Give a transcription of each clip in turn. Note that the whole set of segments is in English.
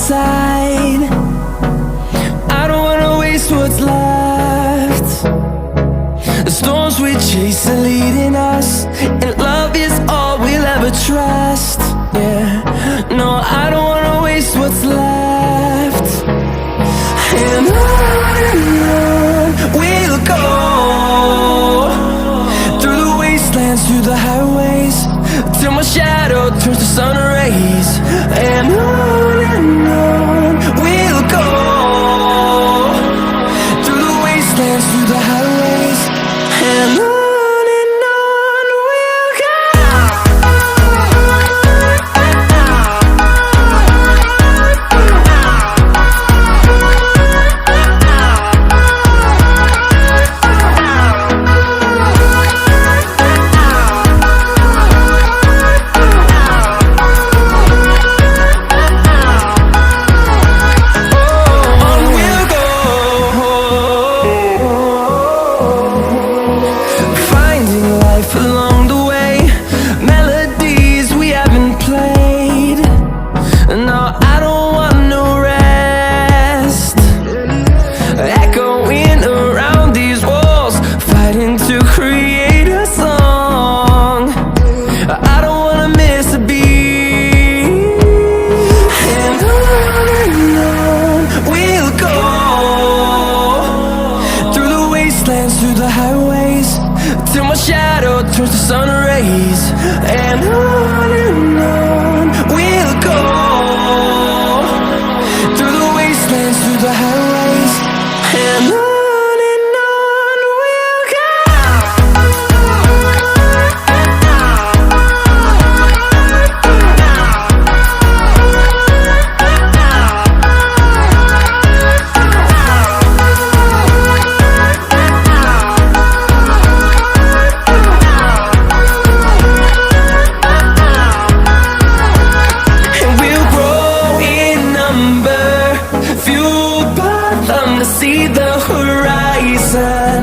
side. I don't wanna waste what's left. The storms we chase are leading us, and love is all we'll ever trust. Yeah, no, I don't wanna waste what's left. And on we'll go, through the wastelands, through the highways, till my shadow turns to sun rays. And on we'll go, through the wastelands, through the highways, and on we'll go. Along the way, melodies we haven't played. No, I don't want no rest. Echoing around these walls, fighting to create a song. I don't wanna miss a beat. And on we'll go, through the wastelands, through the highways, till my shadow turns to sun rays. And on we'll go, through the wastelands, through the highways, and on we'll go. To see the horizon,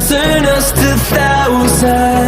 turn us to thousands.